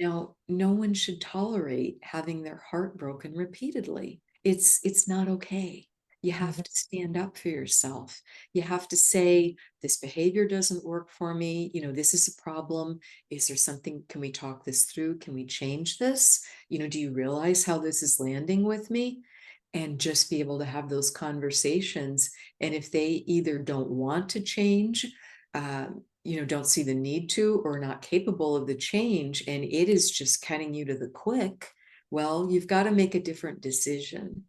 Now, no one should tolerate having their heart broken repeatedly. It's not okay. You have Mhm. to stand up for yourself. You have to say, this behavior doesn't work for me. This is a problem. Is there something? Can we talk this through? Can we change this? Do you realize how this is landing with me? And just be able to have those conversations. And if they either don't want to change, don't see the need to, or not capable of the change, and it is just cutting you to the quick, well, you've got to make a different decision.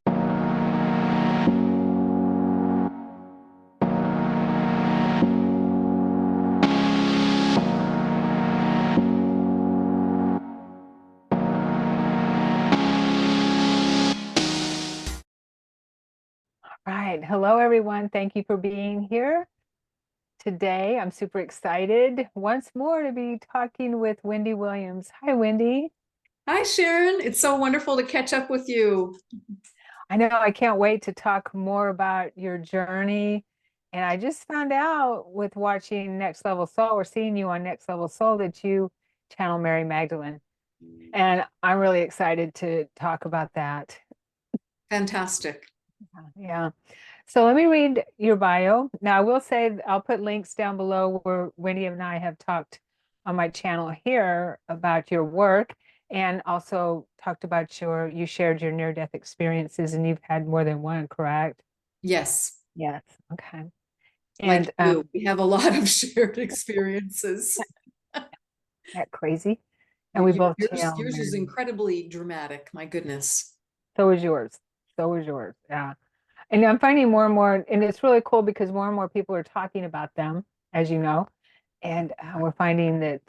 Right. Hello, everyone. Thank you for being here today. I'm super excited once more to be talking with Wendy Williams. Hi, Wendy. Hi, Sharon. It's so wonderful to catch up with you. I know I can't wait to talk more about your journey. And I just found out with watching Next Level Soul, or seeing you on Next Level Soul, that you channel Mary Magdalene. And I'm really excited to talk about that. Fantastic. Yeah. So let me read your bio. Now, I will say I'll put links down below where Wendy and I have talked on my channel here about your work, and also talked about you shared your near-death experiences, and you've had more than one, correct? Yes, Yes. Okay. like And you, we have a lot of shared experiences. that crazy. And we both Yours, channel yours is Mary. incredibly dramatic. My goodness. So is yours. So is yours. Yeah. And I'm finding more and more, and it's really cool because more and more people are talking about them, as you know. And we're finding that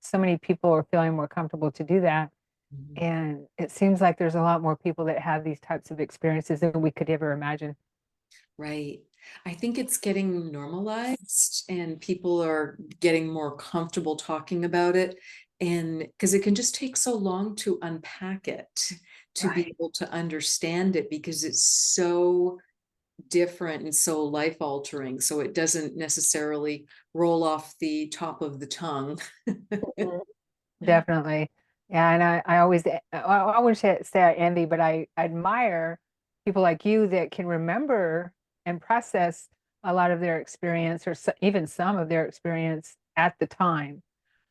so many people are feeling more comfortable to do that. Mhm. And it seems like there's a lot more people that have these types of experiences than we could ever imagine. Right. I think it's getting normalized and people are getting more comfortable talking about it. And because it can just take so long to unpack it, to be Right. able to understand it, because it's so different and so life altering. So it doesn't necessarily roll off the top of the tongue. Mhm. Definitely. Yeah. And I always, I wouldn't say I envy, but I admire people like you that can remember and process a lot of their experience, or even some of their experience at the time,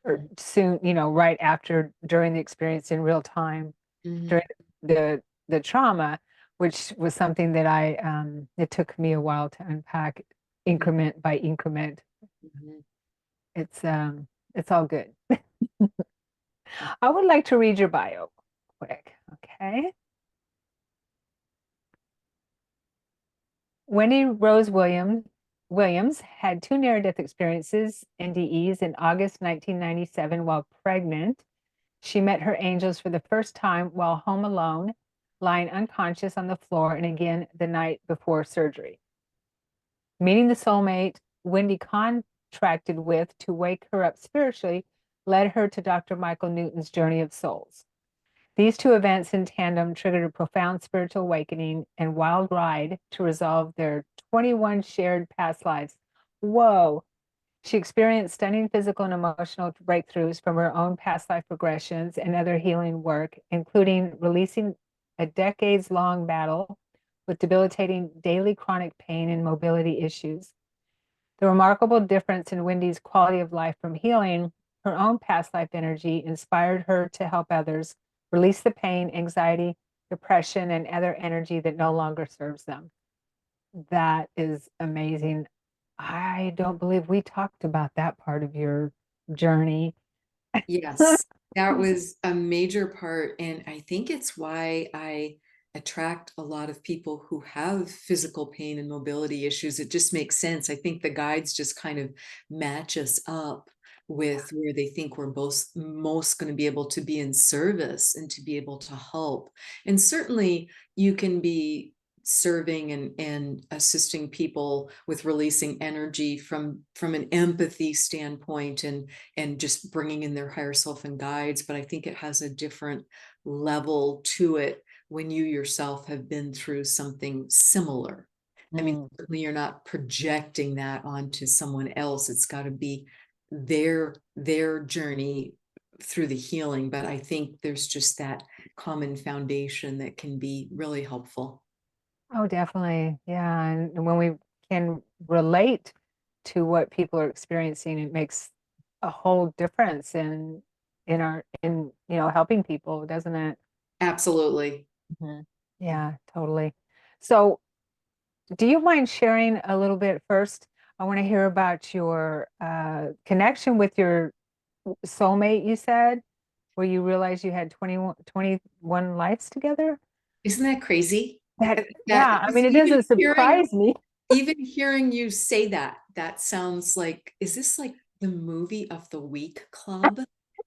or soon, right after, during the experience, in real time, Mhm. during the trauma, which was something that it took me a while to unpack, increment by increment. Mhm. It's it's all good. I would like to read your bio quick. Okay. Wendy Rose Williams had two near-death experiences, NDEs, in August 1997 while pregnant. She met her angels for the first time while home alone, lying unconscious on the floor, and again the night before surgery. Meeting the soulmate Wendy contracted with to wake her up spiritually led her to Dr. Michael Newton's Journey of Souls. These two events in tandem triggered a profound spiritual awakening and wild ride to resolve their 21 shared past lives. Whoa. She experienced stunning physical and emotional breakthroughs from her own past life regressions and other healing work, including releasing a decades-long battle with debilitating daily chronic pain and mobility issues. The remarkable difference in Wendy's quality of life from healing her own past life energy inspired her to help others release the pain, anxiety, depression, and other energy that no longer serves them. That is amazing. I don't believe we talked about that part of your journey. Yes, that was a major part. And I think it's why I attract a lot of people who have physical pain and mobility issues. It just makes sense. I think the guides just kind of match us up with where they think we're both most going to be able to be in service and to be able to help. And certainly you can be serving and assisting people with releasing energy from an empathy standpoint, and just bringing in their higher self and guides. But I think it has a different level to it when you yourself have been through something similar. I mean, Mm, certainly you're not projecting that onto someone else. It's got to be their journey through the healing, but I think there's just that common foundation that can be really helpful. Oh, definitely. Yeah. And when we can relate to what people are experiencing, it makes a whole difference in helping people, doesn't it? Absolutely. Mhm. Yeah, totally. So, do you mind sharing a little bit first? I want to hear about your connection with your soulmate, you said, where you realized you had 21 lives together. Isn't that crazy? That Yeah, I just mean, it doesn't surprise me. even hearing you say that, that sounds like, is this like the movie of the week club?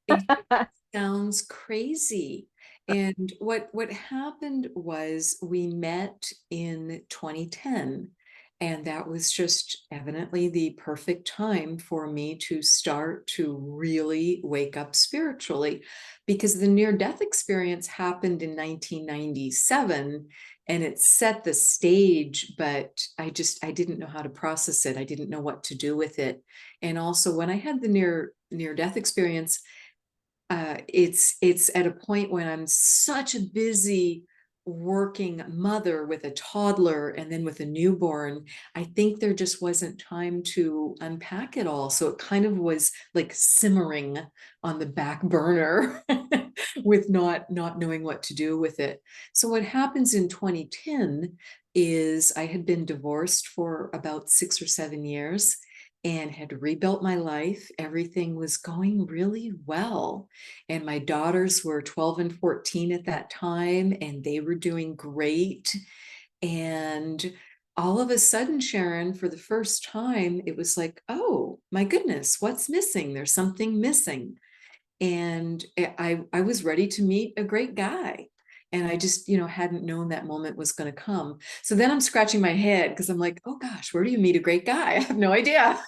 It sounds crazy. And what happened was we met in 2010, and that was just evidently the perfect time for me to start to really wake up spiritually, because the near-death experience happened in 1997 and it set the stage, but I didn't know how to process it. I didn't know what to do with it. And also when I had the near-death experience, it's at a point when I'm such a busy working mother with a toddler and then with a newborn. I think there just wasn't time to unpack it all. So it kind of was like simmering on the back burner with not knowing what to do with it. So what happens in 2010 is I had been divorced for about 6 or 7 years and had rebuilt my life. Everything was going really well. And my daughters were 12 and 14 at that time, and they were doing great. And all of a sudden, Sharon, for the first time, it was like, oh my goodness, what's missing? There's something missing. And I was ready to meet a great guy. And I just, hadn't known that moment was going to come. So then I'm scratching my head because I'm like, oh gosh, where do you meet a great guy? I have no idea.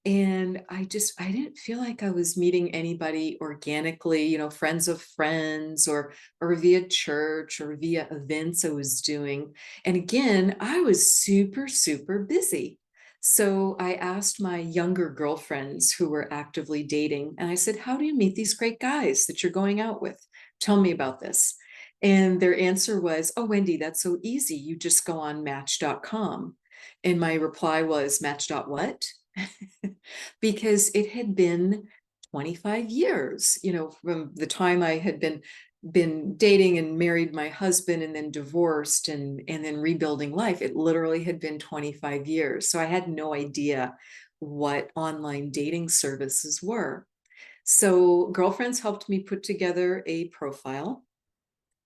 And I didn't feel like I was meeting anybody organically, friends of friends, or via church or via events I was doing. And again, I was super, super busy. So I asked my younger girlfriends who were actively dating, and I said, how do you meet these great guys that you're going out with? Tell me about this. And their answer was, oh, Wendy, that's so easy. You just go on match.com. And my reply was, match. What? Because it had been 25 years, from the time I had been dating and married my husband and then divorced and then rebuilding life. It literally had been 25 years. So I had no idea what online dating services were. So girlfriends helped me put together a profile,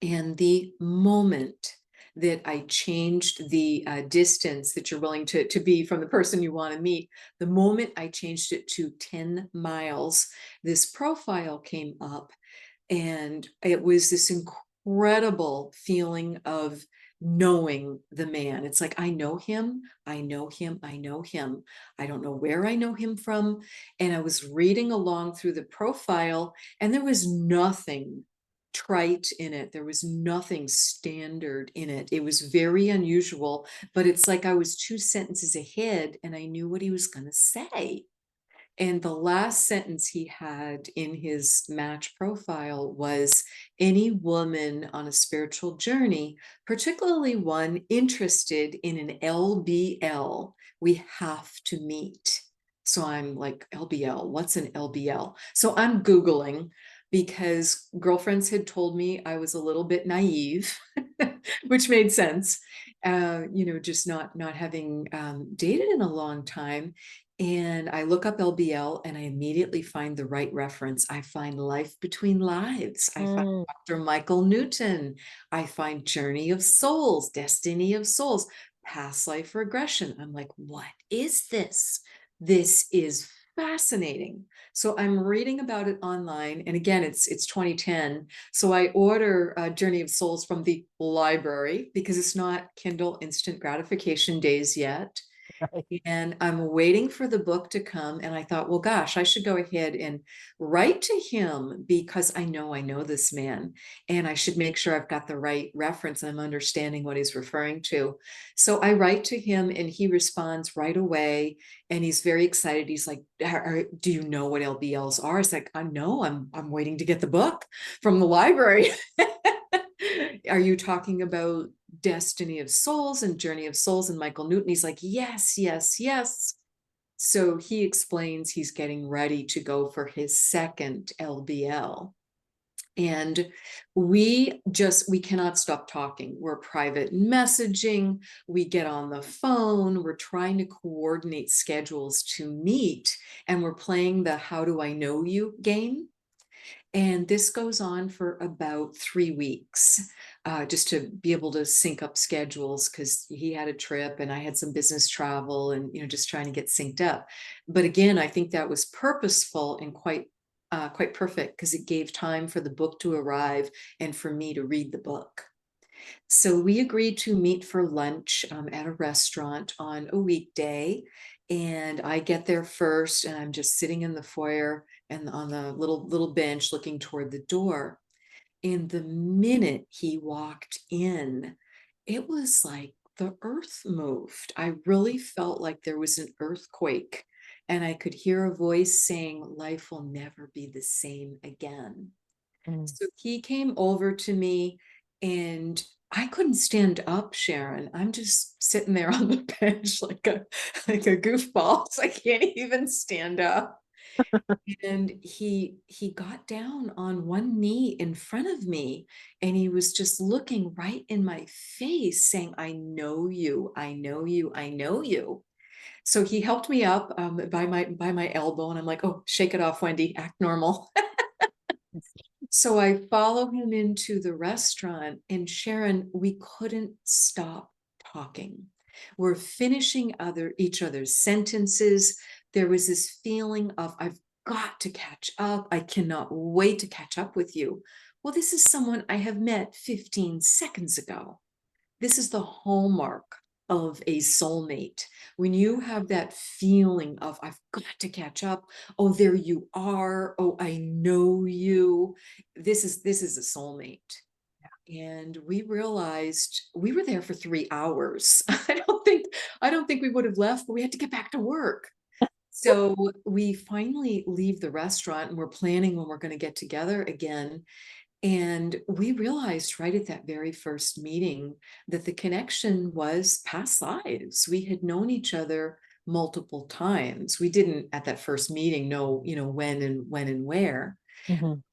and the moment that I changed the distance that you're willing to be from the person you want to meet, the moment I changed it to 10 miles, this profile came up, and it was this incredible feeling of knowing the man. It's like, I know him, I know him, I know him. I don't know where I know him from. And I was reading along through the profile, and there was nothing trite in it. There was nothing standard in it. It was very unusual, but it's like I was 2 sentences ahead and I knew what he was going to say. And the last sentence he had in his match profile was, any woman on a spiritual journey, particularly one interested in an LBL, we have to meet. So I'm like, LBL, what's an LBL? So I'm Googling, because girlfriends had told me I was a little bit naive, which made sense. Just not having dated in a long time. And I look up LBL and I immediately find the right reference. I find Life Between Lives. I find Mm. Dr. Michael Newton. I find Journey of Souls, Destiny of Souls, Past Life Regression. I'm like, what is this? This is fascinating. So I'm reading about it online. And again, it's 2010. So I order Journey of Souls from the library because it's not Kindle instant gratification days yet. Right. And I'm waiting for the book to come. And I thought, well, gosh, I should go ahead and write to him because I know this man and I should make sure I've got the right reference and I'm understanding what he's referring to. So I write to him and he responds right away. And he's very excited. He's like, do you know what LBLs are? It's like, I know, I'm waiting to get the book from the library. Are you talking about Destiny of Souls and Journey of Souls and Michael Newton? He's like, yes, yes, yes. So he explains he's getting ready to go for his second LBL. And we cannot stop talking. We're private messaging. We get on the phone. We're trying to coordinate schedules to meet. And we're playing the how do I know you game. And this goes on for about 3 weeks, just to be able to sync up schedules because he had a trip and I had some business travel and, just trying to get synced up. But again, I think that was purposeful and quite perfect because it gave time for the book to arrive and for me to read the book. So we agreed to meet for lunch at a restaurant on a weekday. And I get there first, and I'm just sitting in the foyer and on the little bench looking toward the door. And the minute he walked in, it was like the earth moved. I really felt like there was an earthquake. And I could hear a voice saying, life will never be the same again. Mm. So he came over to me and I couldn't stand up, Sharon. I'm just sitting there on the bench like a goofball. So I can't even stand up. And he got down on one knee in front of me and he was just looking right in my face saying, I know you, I know you, I know you. So he helped me up by my elbow and I'm like, oh, shake it off, Wendy, act normal. So I follow him into the restaurant, and Sharon, we couldn't stop talking. We're finishing each other's sentences. There was this feeling of, I've got to catch up. I cannot wait to catch up with you. Well, this is someone I have met 15 seconds ago. This is the hallmark of a soulmate. When you have that feeling of, I've got to catch up. Oh, there you are. Oh, I know you. This is a soulmate. And we realized we were there for 3 hours. I don't think we would have left, but we had to get back to work. So we finally leave the restaurant and we're planning when we're going to get together again. And we realized right at that very first meeting that the connection was past lives. We had known each other multiple times. We didn't at that first meeting know, when and where. Mhm.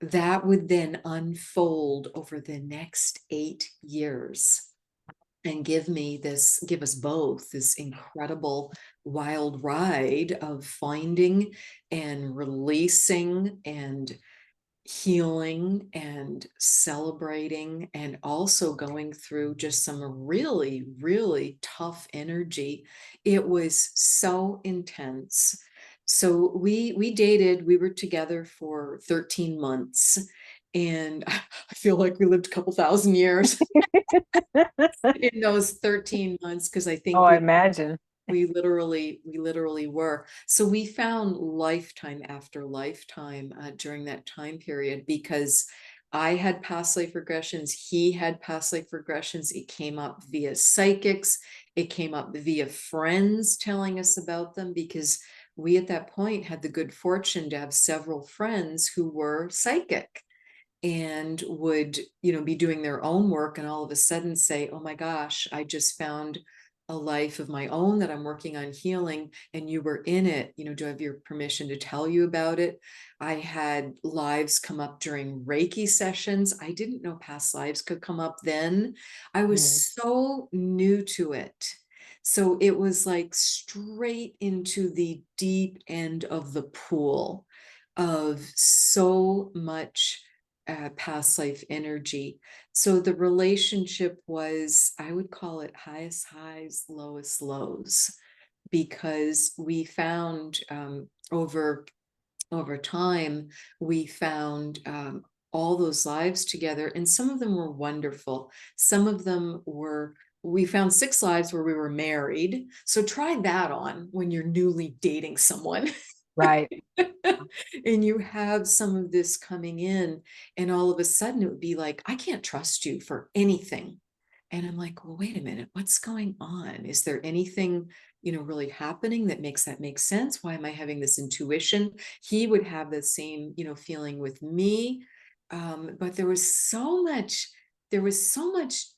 That would then unfold over the next 8 years and give us both this incredible wild ride of finding and releasing and healing and celebrating and also going through just some really, really tough energy. It was so intense. So we dated, we were together for 13 months. And I feel like we lived a couple thousand years in those 13 months because I Oh, think I we imagine. we literally were. So we found lifetime after lifetime during that time period because I had past life regressions. He had past life regressions. It came up via psychics. It came up via friends telling us about them because we at that point had the good fortune to have several friends who were psychic and would be doing their own work and all of a sudden say, oh my gosh, I just found a life of my own that I'm working on healing and you were in it. Do I have your permission to tell you about it? I had lives come up during Reiki sessions. I didn't know past lives could come up then. I Mm. was so new to it. So it was like straight into the deep end of the pool of so much past life energy. So the relationship was, I would call it highest highs, lowest lows, because we found over time, we found all those lives together, and some of them were wonderful. Some of them were we found 6 lives where we were married. So try that on when you're newly dating someone. Right. And you have some of this coming in, and all of a sudden it would be like, I can't trust you for anything. And I'm like, well, wait a minute, what's going on? Is there anything, really happening that makes that make sense? Why am I having this intuition? He would have the same, feeling with me. But there was so much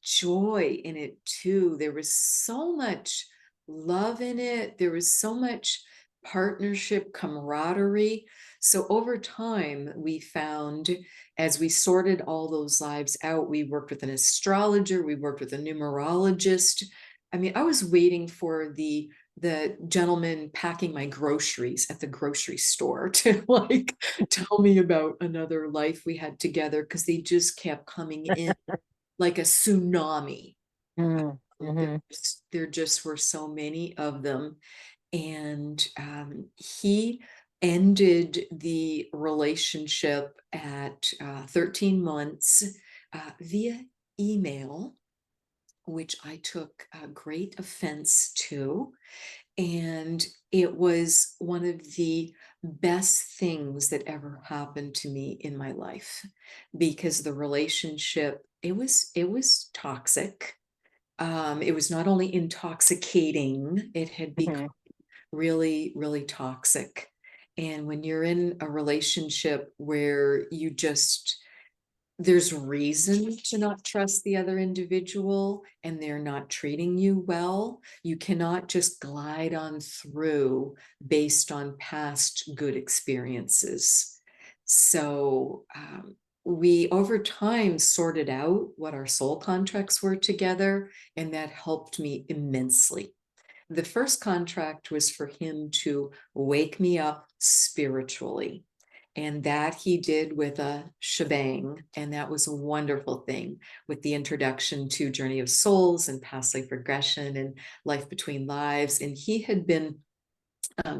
joy in it too. There was so much love in it. There was so much partnership, camaraderie. So over time, we found, as we sorted all those lives out, we worked with an astrologer, we worked with a numerologist. I mean, I was waiting for the gentleman packing my groceries at the grocery store to like tell me about another life we had together, because they just kept coming in like a tsunami. Mm, There, mhm. there just were so many of them. And he ended the relationship at 13 months via email, which I took great offense to. And it was one of the best things that ever happened to me in my life, because the relationship, it was toxic. It was not only intoxicating, it had become Mhm. really, really toxic. And when you're in a relationship where there's reason to not trust the other individual and they're not treating you well, you cannot just glide on through based on past good experiences. So, we over time sorted out what our soul contracts were together, and that helped me immensely. The first contract was for him to wake me up spiritually. And that he did with a shebang. And that was a wonderful thing, with the introduction to Journey of Souls and past life regression and life between lives. And he had been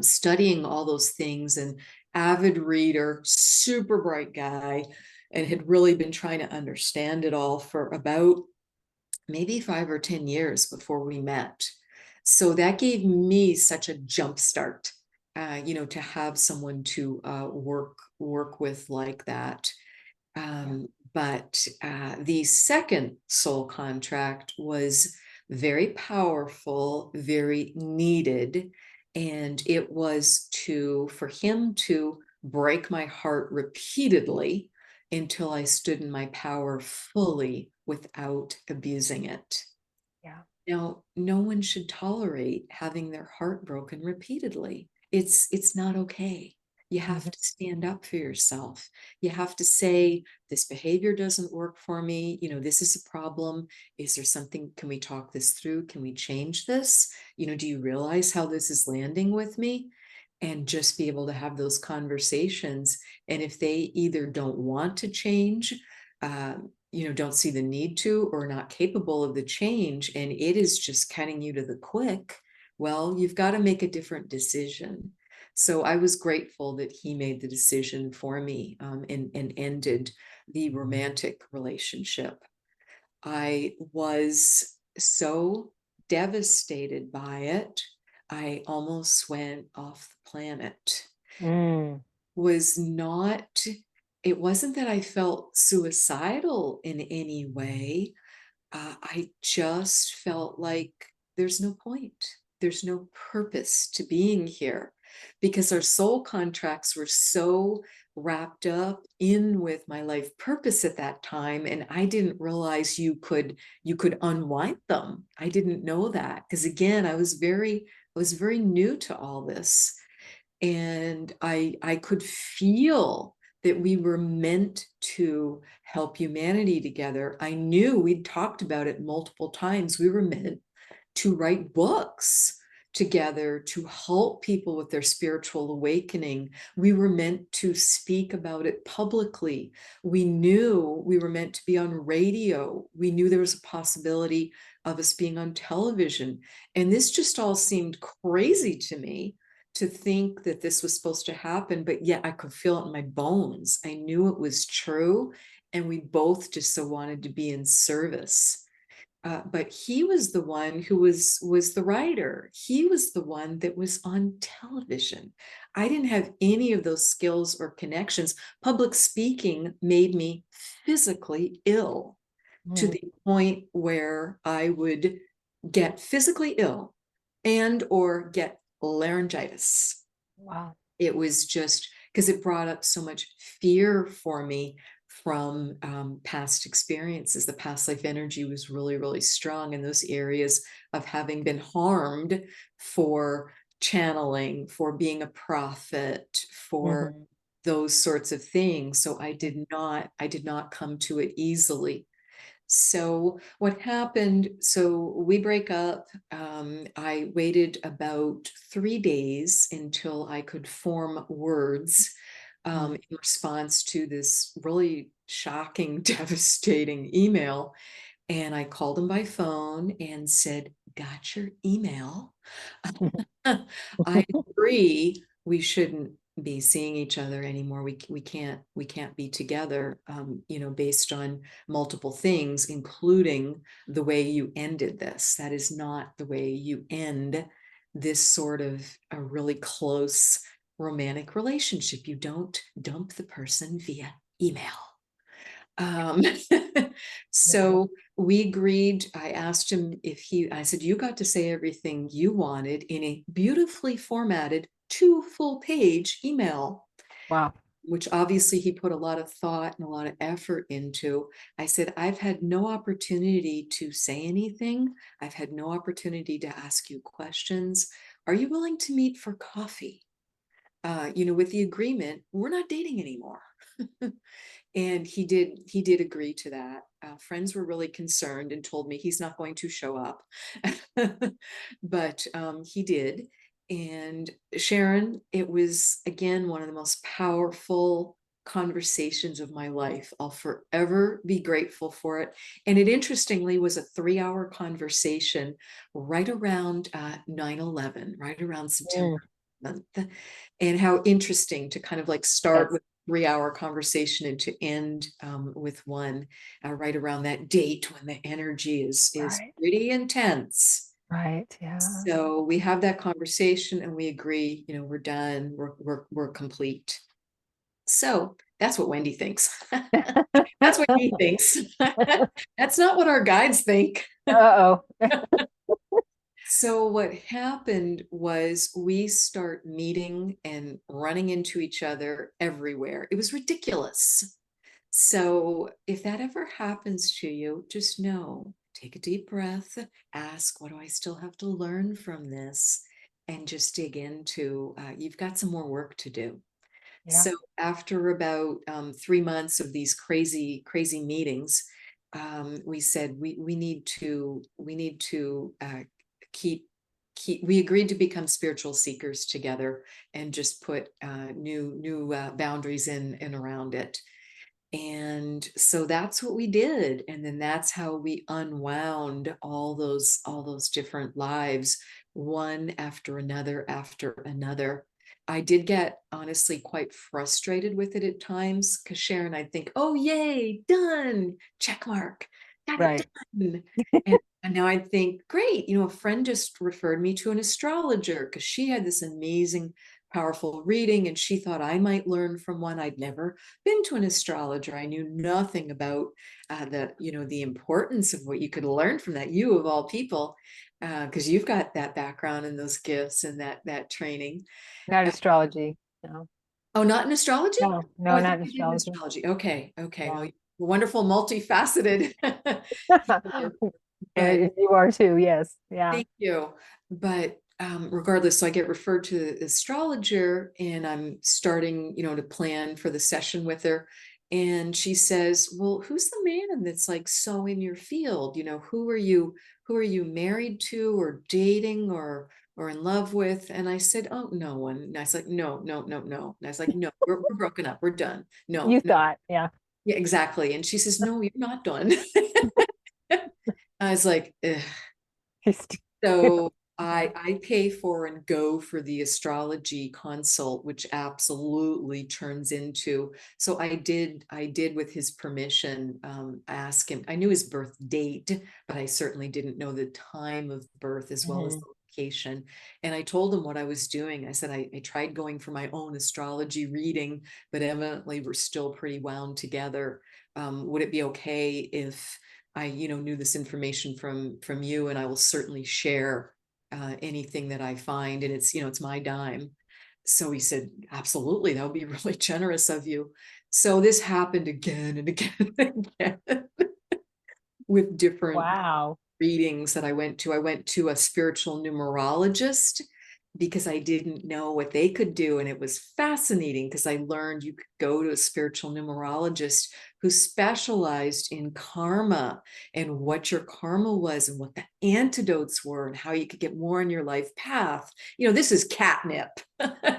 studying all those things, and avid reader, super bright guy, and had really been trying to understand it all for about maybe 5 or 10 years before we met. So that gave me such a jump start, to have someone to work with like that. But the second soul contract was very powerful, very needed, and it was for him to break my heart repeatedly until I stood in my power fully without abusing it. Yeah. Now, no one should tolerate having their heart broken repeatedly. It's not okay. You have Mhm. to stand up for yourself. You have to say, this behavior doesn't work for me. This is a problem. Is there something? Can we talk this through? Can we change this? Do you realize how this is landing with me? And just be able to have those conversations. And if they either don't want to change, don't see the need to, or not capable of the change, and it is just cutting you to the quick, well, you've got to make a different decision. So I was grateful that he made the decision for me, and ended the romantic relationship. I was so devastated by it, I almost went off the planet. Mm, Was not, it wasn't that I felt suicidal in any way. I just felt like there's no point. There's no purpose to being here, because our soul contracts were so wrapped up in with my life purpose at that time, and I didn't realize you could unwind them. I didn't know that, because again, I was very new to all this, and I could feel that we were meant to help humanity together. I knew, we'd talked about it multiple times, we were meant to write books together to help people with their spiritual awakening. We were meant to speak about it publicly. We knew we were meant to be on radio. We knew there was a possibility of us being on television. And this just all seemed crazy to me, to think that this was supposed to happen, but yet I could feel it in my bones. I knew it was true. And we both just so wanted to be in service. But he was the one who was the writer. He was the one that was on television. I didn't have any of those skills or connections. Public speaking made me physically ill to Mm. the point where I would get physically ill and or get laryngitis. Wow. It was just because it brought up so much fear for me from past experiences. The past life energy was really, really strong in those areas of having been harmed for channeling, for being a prophet, for Mhm. those sorts of things. So I did not come to it easily. So what happened, so we break up. I waited about 3 days until I could form words Mm. in response to this really shocking, devastating email. And I called him by phone and said, "Got your email. I agree we shouldn't be seeing each other anymore. We can't be together, based on multiple things, including the way you ended this. That is not the way you end this sort of a really close romantic relationship. You don't dump the person via email." Um, Yeah. so we agreed. I asked him if I said, "You got to say everything you wanted in a beautifully formatted 2 full-page email," Wow. which obviously he put a lot of thought and a lot of effort into. I said, "I've had no opportunity to say anything. I've had no opportunity to ask you questions. Are you willing to meet for coffee? With the agreement, we're not dating anymore." And he did agree to that. Friends were really concerned and told me he's not going to show up. But he did. And Sharon, it was again one of the most powerful conversations of my life. I'll forever be grateful for it. And it interestingly was a 3-hour conversation right around 9/11, right around September Mm. 11th. And how interesting to kind of like start Yes. with 3-hour conversation and to end with one right around that date when the energy is Right. pretty intense. Right. Yeah. So we have that conversation and we agree, we're done, we're complete. So that's what Wendy thinks. That's what he thinks. That's not what our guides think. Uh-oh. So what happened was we start meeting and running into each other everywhere. It was ridiculous. So if that ever happens to you, just know, take a deep breath, ask, what do I still have to learn from this? And just dig into, you've got some more work to do. Yeah. So after about 3 months of these crazy, crazy meetings, we said we need to keep we agreed to become spiritual seekers together and just put new boundaries in and around it. And so that's what we did. And then that's how we unwound all those different lives, one after another. I did get honestly quite frustrated with it at times because Sharon, I'd think, "Oh, yay, done, check mark, got it Right. done." And now I think, great, a friend just referred me to an astrologer because she had this amazing, powerful reading and she thought I might learn from one. I'd never been to an astrologer. I knew nothing about the importance of what you could learn from that. You of all people, because you've got that background and those gifts and that training. Not Uh, astrology. No. oh, not in astrology? No, Oh, no, I thought not you did in astrology. astrology. Okay, okay. Well, Yeah. you're wonderful, multifaceted healer, but And you are too, yes. Yeah. thank you. But regardless, so I get referred to the astrologer and I'm starting, to plan for the session with her. And she says, "Well, who's the man that's like so in your field? Who are you married to or dating or in love with?" And I said, "Oh, no one." And I was like, "No, no, no, no." And I was like, "No, we're broken up. We're done. No, You no." thought, yeah. Yeah, exactly. And she says, "No, you're not done." I was like, "Ugh." So I pay for and go for the astrology consult, which absolutely turns into, so I did with his permission, ask him. I knew his birth date, but I certainly didn't know the time of birth as well as the location. And I told him what I was doing. I said, I tried going for my own astrology reading, but evidently we're still pretty wound together. Would it be okay if I, knew this information from you, and I will certainly share anything that I find, and it's my dime. So he said, absolutely, that would be really generous of you. So this happened again and again and again with different Wow. readings that I went to. I went to a spiritual numerologist because I didn't know what they could do. And it was fascinating because I learned you could go to a spiritual numerologist who specialized in karma and what your karma was and what the antidotes were and how you could get more in your life path. This is catnip.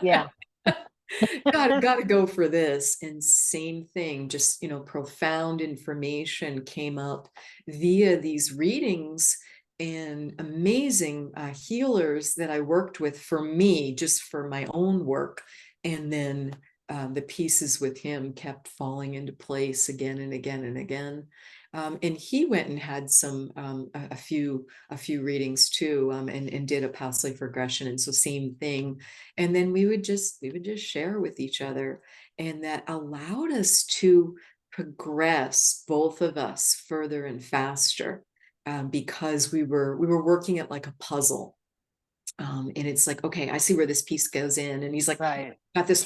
Yeah. Gotta go for this. And same thing, just profound information came up via these readings, and amazing healers that I worked with for me, just for my own work. And then the pieces with him kept falling into place again and again and again. And he went and had a few readings too, and did a past life regression. And so same thing. And then we would just share with each other, and that allowed us to progress, both of us, further and faster, because we were working it like a puzzle. And it's like, okay, I see where this piece goes in, and he's like, Right. I got this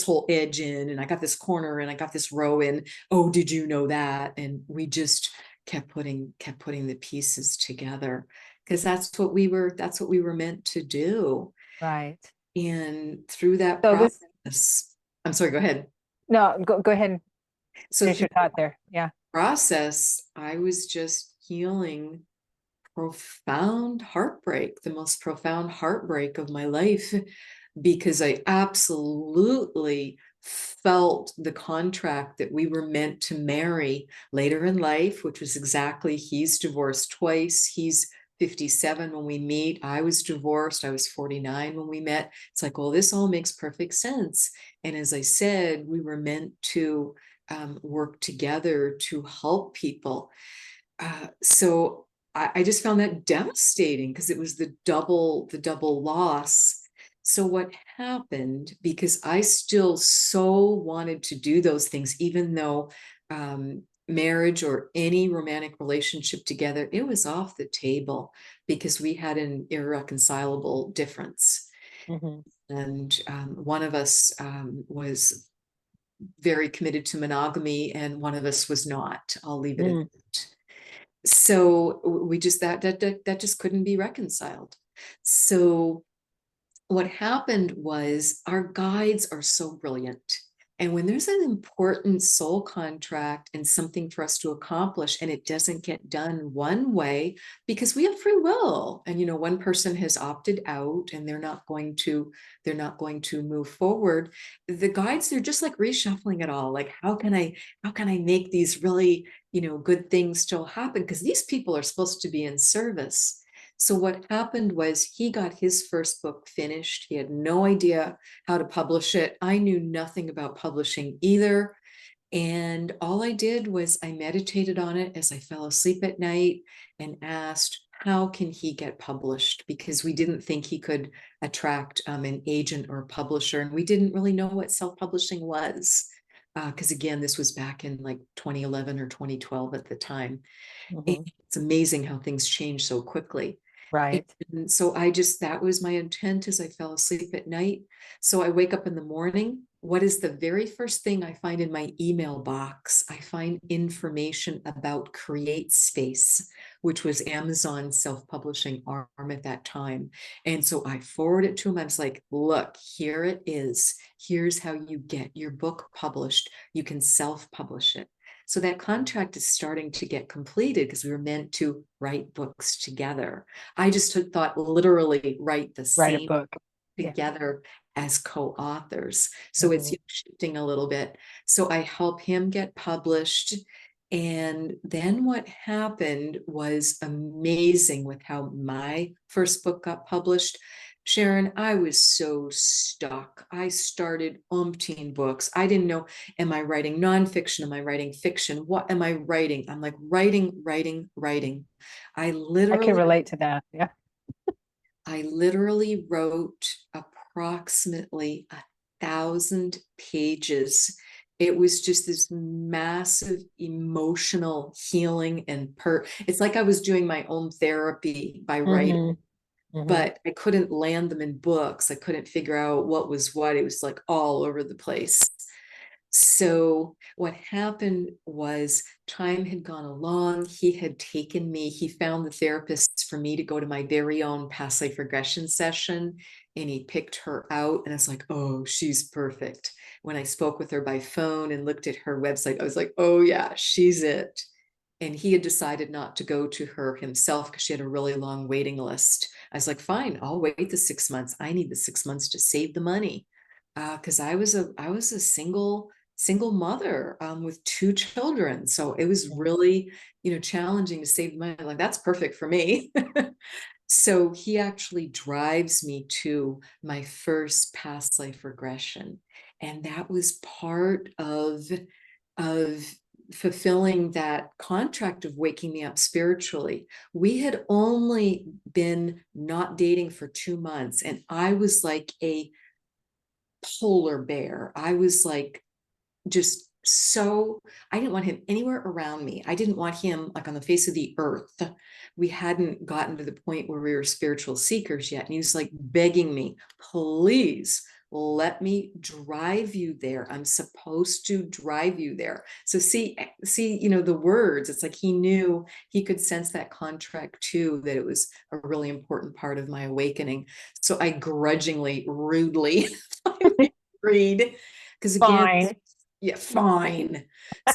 whole edge in, and I got this corner, and I got this row in. Oh, did you know that? And we just kept putting the pieces together, because that's what we were meant to do. Right. And through that So this, process, I'm sorry, go ahead. no, go ahead and So finish through your thought there. Yeah. the process, I was just healing profound heartbreak, the most profound heartbreak of my life, because I absolutely felt the contract that we were meant to marry later in life, which was exactly, he's divorced twice. He's 57 when we meet. I was divorced. I was 49 when we met. It's like, well, this all makes perfect sense. And as I said, we were meant to work together to help people. So I just found that devastating, because it was the double loss. So what happened, because I still so wanted to do those things, even though marriage or any romantic relationship together, it was off the table because we had an irreconcilable difference. Mhm. And one of us was very committed to monogamy, and one of us was not. I'll leave it at Mm. that. So we just that just couldn't be reconciled. So what happened was, our guides are so brilliant. And when there's an important soul contract and something for us to accomplish, and it doesn't get done one way, because we have free will, and one person has opted out and they're not going to move forward, the guides, they're just like reshuffling it all. Like, how can I make these really, good things still happen? Because these people are supposed to be in service. So what happened was, he got his first book finished. He had no idea how to publish it. I knew nothing about publishing either. And all I did was I meditated on it as I fell asleep at night, and asked, how can he get published? Because we didn't think he could attract an agent or a publisher. And we didn't really know what self-publishing was. Because again, this was back in like 2011 or 2012 at the time. And Mhm. it's amazing how things change so quickly. Right. And so that was my intent as I fell asleep at night. So I wake up in the morning. What is the very first thing I find in my email box? I find information about Create Space, which was Amazon's self-publishing arm at that time. And so I forward it to him. I was like, look, here it is. Here's how you get your book published. You can self-publish it. So that contract is starting to get completed, because we were meant to write books together. I just thought literally write the Write a same book. Yeah. together as co-authors. So it's Mhm. shifting a little bit. So I help him get published. And then what happened was amazing with how my first book got published. Sharon, I was so stuck. I started umpteen books. I didn't know, am I writing nonfiction? Am I writing fiction? What am I writing? I'm like writing, writing, writing. I I can literally, relate to that. Yeah. I literally wrote approximately 1,000 pages. It was just this massive emotional healing and it's like I was doing my own therapy by writing, Hmm. Hmm. but I couldn't land them in books. I couldn't figure out what was what. It was like all over the place. So what happened was time had gone along. He had taken me, he found the therapist for me to go to my very own past life regression session, and he picked her out. And I was like, oh, she's perfect. When I spoke with her by phone and looked at her website, I was like, oh yeah, she's it. And he had decided not to go to her himself because she had a really long waiting list. I was like, fine, I'll wait the 6 months. I need the 6 months to save the money. Because I was a single mother with two children. So it was really, challenging to save money. Like, that's perfect for me. So he actually drives me to my first past life regression. And that was part of fulfilling that contract of waking me up spiritually. We had only been not dating for 2 months, and I was like a polar bear. I was like just so, I didn't want him anywhere around me. I didn't want him like on the face of the earth. We hadn't gotten to the point where we were spiritual seekers yet. And he was like begging me, please let me drive you there. I'm supposed to drive you there. So see, the words, it's like he knew, he could sense that contract too, that it was a really important part of my awakening. So I grudgingly, rudely agreed. Because again, Fine. yeah, fine.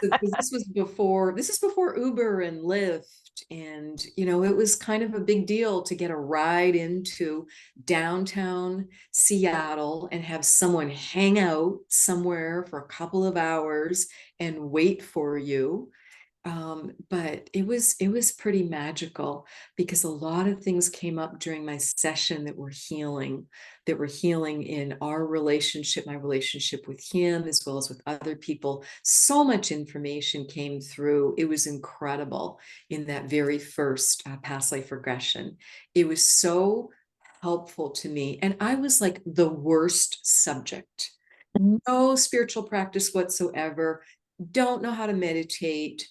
So this is before Uber and Lyft. And, it was kind of a big deal to get a ride into downtown Seattle and have someone hang out somewhere for a couple of hours and wait for you. But it was pretty magical because a lot of things came up during my session that were healing in our relationship, my relationship with him, as well as with other people. So much information came through. It was incredible in that very first past life regression. It was so helpful to me. And I was like the worst subject. No spiritual practice whatsoever. Don't know how to meditate,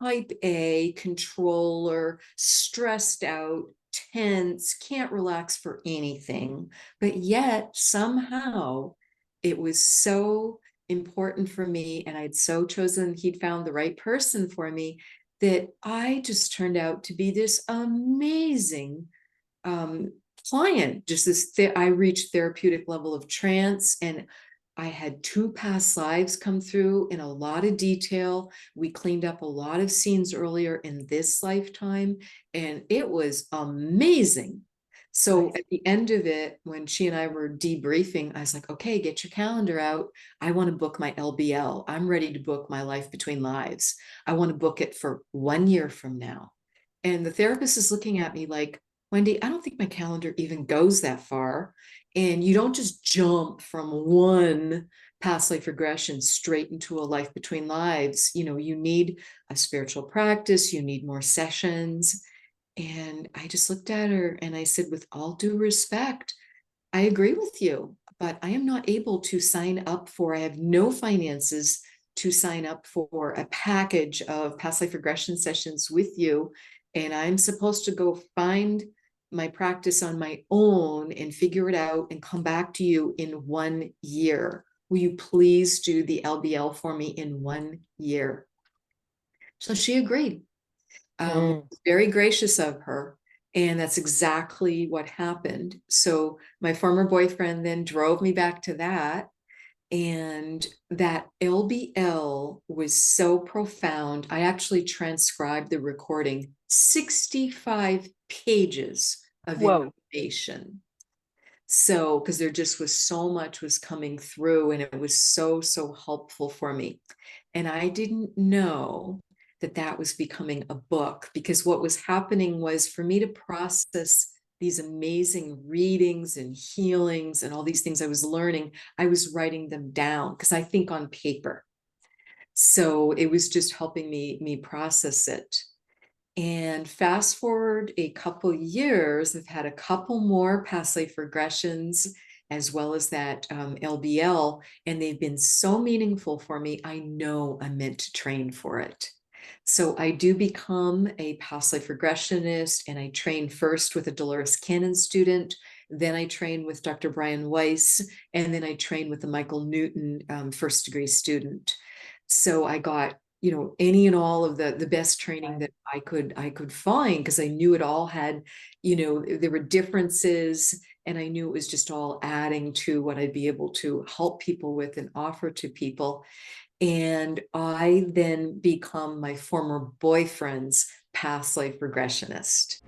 type A, controller, stressed out, tense, can't relax for anything. But yet somehow it was so important for me, and I'd so chosen, he'd found the right person for me, that I just turned out to be this amazing um, client. Just I reached therapeutic level of trance, and I had two past lives come through in a lot of detail. We cleaned up a lot of scenes earlier in this lifetime, and it was amazing. So Nice. at the end of it, when she and I were debriefing, I was like, okay, get your calendar out. I want to book my LBL. I'm ready to book my life between lives. I want to book it for 1 year from now. And the therapist is looking at me like, Wendy, I don't think my calendar even goes that far. And you don't just jump from one past life regression straight into a life between lives. You need a spiritual practice, you need more sessions. And I just looked at her and I said, with all due respect, I agree with you, but I am not able to sign up for, I have no finances to sign up for a package of past life regression sessions with you. And I'm supposed to go find my practice on my own and figure it out and come back to you in 1 year. Will you please do the LBL for me in 1 year? So she agreed. Mm. Very gracious of her. And that's exactly what happened. So my former boyfriend then drove me back to that. And that LBL was so profound. I actually transcribed the recording, 65 pages of Whoa. information. So, because there just was so much was coming through, and it was so, so helpful for me. And I didn't know that was becoming a book, because what was happening was, for me to process these amazing readings and healings and all these things I was learning, I was writing them down because I think on paper. So it was just helping me process it. And fast forward a couple years, I've had a couple more past life regressions, as well as that LBL, and they've been so meaningful for me. I know I'm meant to train for it. So I do become a past life regressionist, and I train first with a Dolores Cannon student. Then I train with Dr. Brian Weiss, and then I train with the Michael Newton first degree student. So I got, any and all of the best training that I could find, because I knew it all had, there were differences, and I knew it was just all adding to what I'd be able to help people with and offer to people. And I then become my former boyfriend's past life regressionist.